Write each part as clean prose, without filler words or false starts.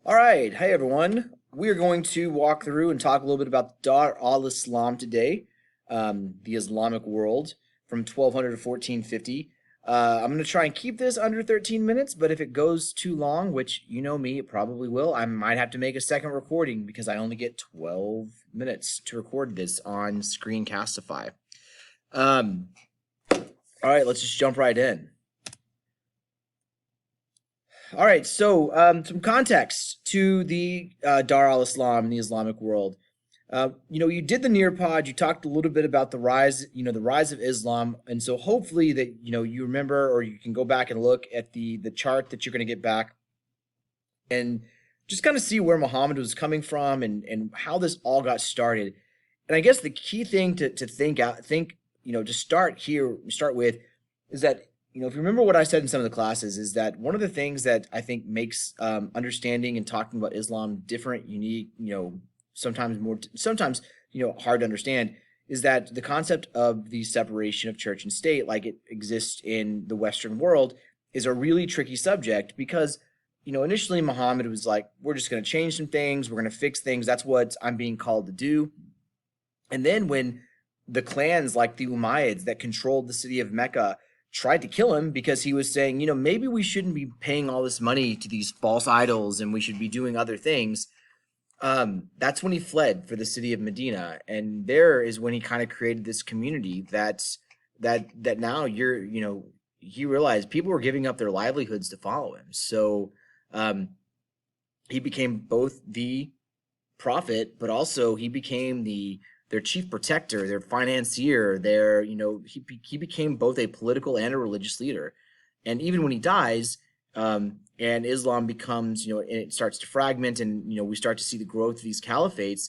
All right, hey everyone. We are going to walk through and talk a little bit about Dar al-Islam today, the Islamic world from 1200 to 1450. I'm going to try and keep this under 13 minutes, but if it goes too long, which you know me, it probably will, I might have to make a second recording because I only get 12 minutes to record this on Screencastify. Um, all right, let's just jump right in. All right, so some context to the Dar al-Islam in the Islamic world. You did the Nearpod. You talked a little bit about the rise, the rise of Islam, and so hopefully that you remember, or you can go back and look at the chart that you're going to get back, and just kind of see where Muhammad was coming from and how this all got started. And I guess the key thing to to start with is that if you remember what I said in some of the classes, is that one of the things that I think makes understanding and talking about Islam different, unique, sometimes hard to understand, is that the concept of the separation of church and state, like it exists in the Western world, is a really tricky subject because initially Muhammad was like, we're just going to change some things, we're going to fix things. That's what I'm being called to do. And then when the clans like the Umayyads that controlled the city of Mecca tried to kill him because he was saying, maybe we shouldn't be paying all this money to these false idols and we should be doing other things. That's when he fled for the city of Medina, and there is when he kind of created this community that now he realized people were giving up their livelihoods to follow him. So he became both the prophet, but also he became their chief protector, their financier, he became both a political and a religious leader. And even when he dies, and Islam becomes, and it starts to fragment, and we start to see the growth of these caliphates,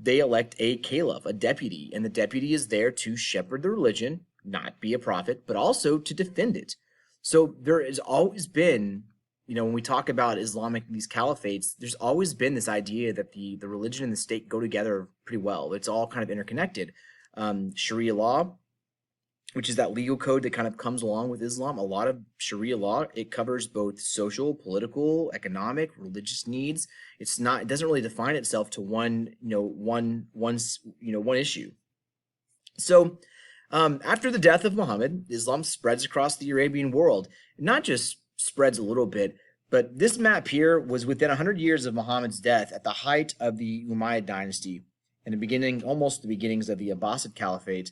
they elect a caliph, a deputy, and the deputy is there to shepherd the religion, not be a prophet, but also to defend it. So there has always been, when we talk about these caliphates, there's always been this idea that the religion and the state go together pretty well. It's all kind of interconnected. Sharia law, which is that legal code that kind of comes along with Islam. A lot of Sharia law, it covers both social, political, economic, religious needs. It doesn't really define itself to one issue. So after the death of Muhammad, Islam spreads across the Arabian world. Not just spreads a little bit, but this map here was within 100 years of Muhammad's death, at the height of the Umayyad dynasty, and almost the beginnings of the Abbasid Caliphate.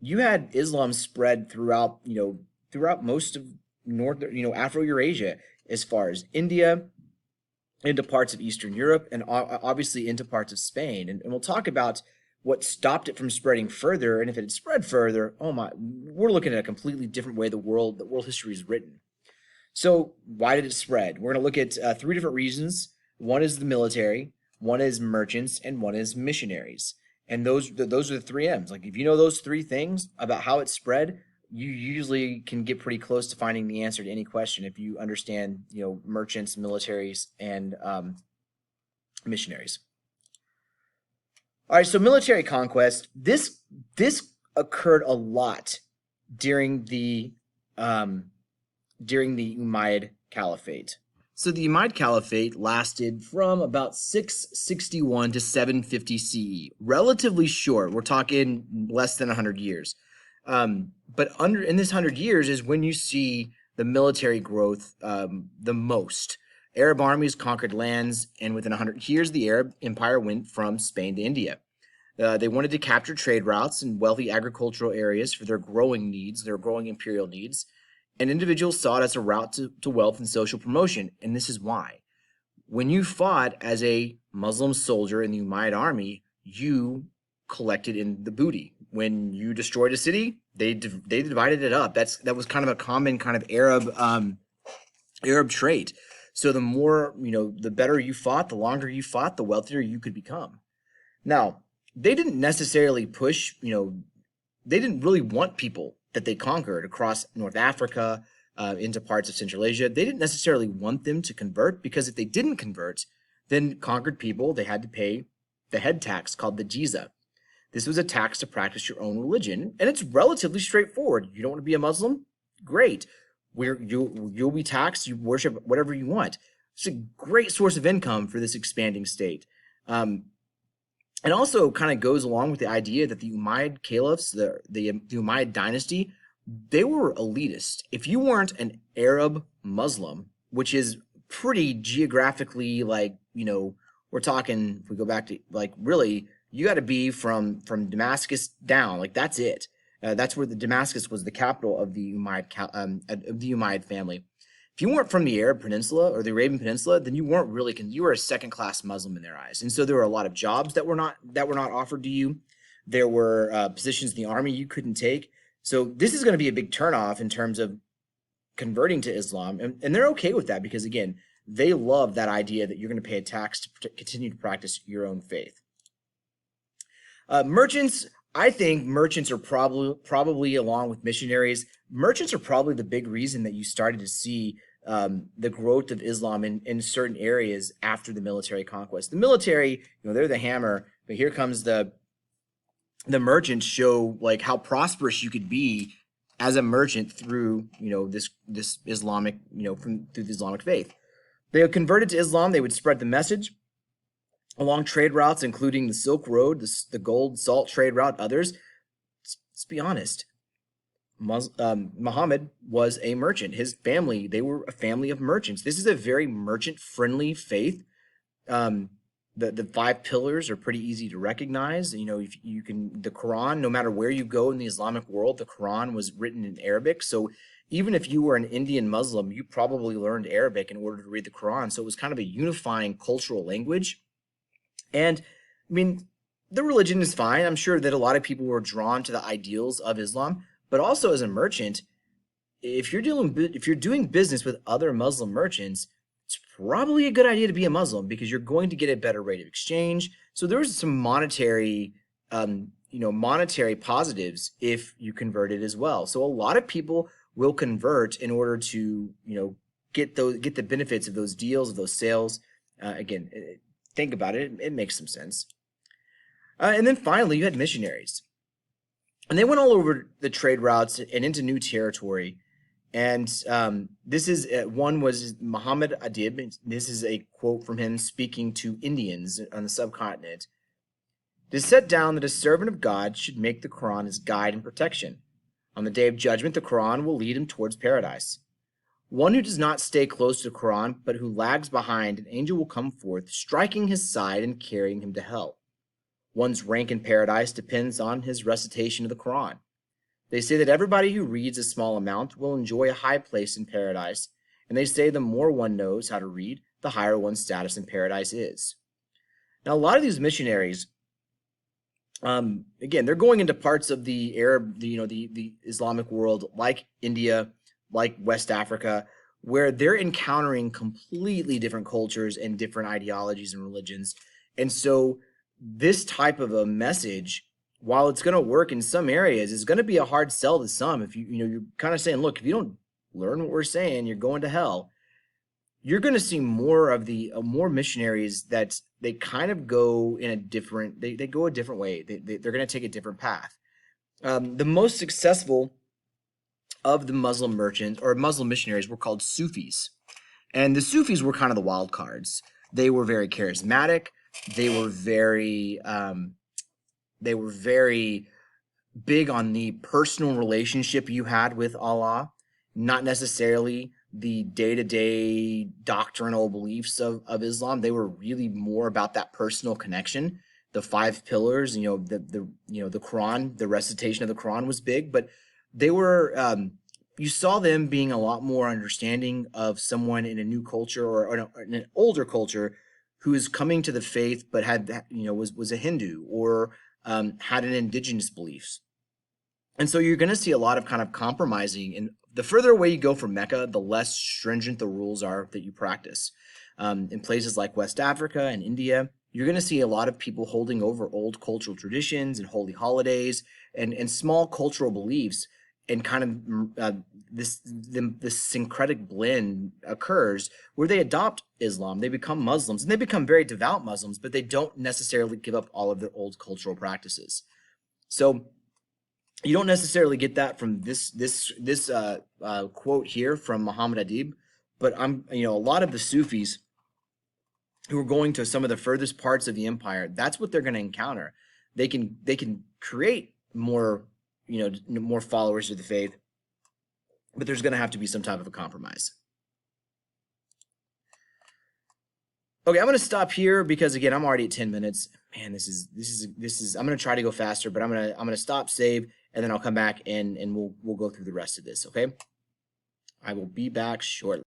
You had Islam spread throughout most of Afro-Eurasia, as far as India, into parts of Eastern Europe, and obviously into parts of Spain. And we'll talk about what stopped it from spreading further, and if it had spread further, we're looking at a completely different way the world history is written. So why did it spread? We're going to look at three different reasons. One is the military, one is merchants, and one is missionaries. And those are the three M's. Like, if you know those three things about how it spread, you usually can get pretty close to finding the answer to any question if you understand, merchants, militaries, and missionaries. All right, so military conquest. This occurred a lot during the Umayyad Caliphate. So the Umayyad Caliphate lasted from about 661 to 750 CE. Relatively short. We're talking less than 100 years. But in this 100 years is when you see the military growth the most. Arab armies conquered lands, and within 100 years, the Arab Empire went from Spain to India. They wanted to capture trade routes and wealthy agricultural areas for their growing needs, their growing imperial needs. And individuals saw it as a route to wealth and social promotion, and this is why. When you fought as a Muslim soldier in the Umayyad army, you collected in the booty. When you destroyed a city, they divided it up. That was kind of a common kind of Arab trait. So the more, the better you fought, the longer you fought, the wealthier you could become. Now, they didn't necessarily push, they didn't really want people that they conquered across North Africa, into parts of Central Asia. They didn't necessarily want them to convert, because if they didn't convert, then conquered people, they had to pay the head tax called the jizya. This was a tax to practice your own religion, and it's relatively straightforward. You don't want to be a Muslim? Great. You'll be taxed, you worship whatever you want. It's a great source of income for this expanding state. Um, and also kind of goes along with the idea that the Umayyad caliphs, the Umayyad dynasty, they were elitist. If you weren't an Arab Muslim, which is pretty geographically like, we're talking, if we go back to like really, you got to be from Damascus down, like that's it. That's where the Damascus was the capital of the Umayyad family. If you weren't from the Arab Peninsula or the Arabian Peninsula, then you weren't really you were a second class Muslim in their eyes. And so there were a lot of jobs that were not offered to you. There were positions in the army you couldn't take. So this is going to be a big turnoff in terms of converting to Islam, and they're okay with that because again, they love that idea that you're going to pay a tax to continue to practice your own faith. Merchants, I think merchants are probably along with missionaries. Merchants are probably the big reason that you started to see the growth of Islam in certain areas after the military conquest. The military, they're the hammer, but here comes the merchants show like how prosperous you could be as a merchant through this Islamic through the Islamic faith. They converted to Islam. They would spread the message along trade routes, including the Silk Road, the gold salt trade route, others. Let's be honest. Muhammad was a merchant. His family, they were a family of merchants. This is a very merchant-friendly faith. The five pillars are pretty easy to recognize. If you can, the Quran, no matter where you go in the Islamic world, the Quran was written in Arabic. So even if you were an Indian Muslim, you probably learned Arabic in order to read the Quran. So it was kind of a unifying cultural language. And I mean, the religion is fine. I'm sure that a lot of people were drawn to the ideals of Islam, but also as a merchant, if you're doing business with other Muslim merchants, it's probably a good idea to be a Muslim because you're going to get a better rate of exchange. So there's some monetary positives if you converted as well. So a lot of people will convert in order to, get the benefits of those deals, of those sales. Again, think about it. It makes some sense. And then finally, you had missionaries. And they went all over the trade routes and into new territory. And this is one was Muhammad Adib. This is a quote from him speaking to Indians on the subcontinent. It is set down that a servant of God should make the Quran his guide and protection. On the day of judgment, the Quran will lead him towards paradise. One who does not stay close to the Quran, but who lags behind, an angel will come forth, striking his side and carrying him to hell. One's rank in paradise depends on his recitation of the Quran. They say that everybody who reads a small amount will enjoy a high place in paradise, and they say the more one knows how to read, the higher one's status in paradise is. Now, a lot of these missionaries, again, they're going into parts of the Arab, the Islamic world, like India, like West Africa, where they're encountering completely different cultures and different ideologies and religions. And so this type of a message, while it's going to work in some areas, is going to be a hard sell to some. If you're kind of saying, look, if you don't learn what we're saying, you're going to hell. You're going to see more missionaries that they kind of go in a different, they go a different way. They're going to take a different path. The most successful of the Muslim merchants or Muslim missionaries were called Sufis. And the Sufis were kind of the wild cards. They were very charismatic. They were very big on the personal relationship you had with Allah, not necessarily the day-to-day doctrinal beliefs of Islam. They were really more about that personal connection. The five pillars, the Quran, the recitation of the Quran was big, but they were you saw them being a lot more understanding of someone in a new culture or in an older culture who is coming to the faith but had was a Hindu or had an indigenous beliefs. And so you're going to see a lot of kind of compromising. And the further away you go from Mecca, the less stringent the rules are that you practice. In places like West Africa and India, you're going to see a lot of people holding over old cultural traditions and holy holidays and small cultural beliefs. And kind of this syncretic blend occurs where they adopt Islam, they become Muslims, and they become very devout Muslims, but they don't necessarily give up all of their old cultural practices. So you don't necessarily get that from this quote here from Muhammad Adib, But a lot of the Sufis who are going to some of the furthest parts of the empire, that's what they're going to encounter. They can create more, more followers of the faith, but there's going to have to be some type of a compromise. Okay, I'm going to stop here because again, I'm already at 10 minutes. Man, this is I'm going to try to go faster, but I'm going to stop, save, and then I'll come back and we'll go through the rest of this, okay? I will be back shortly.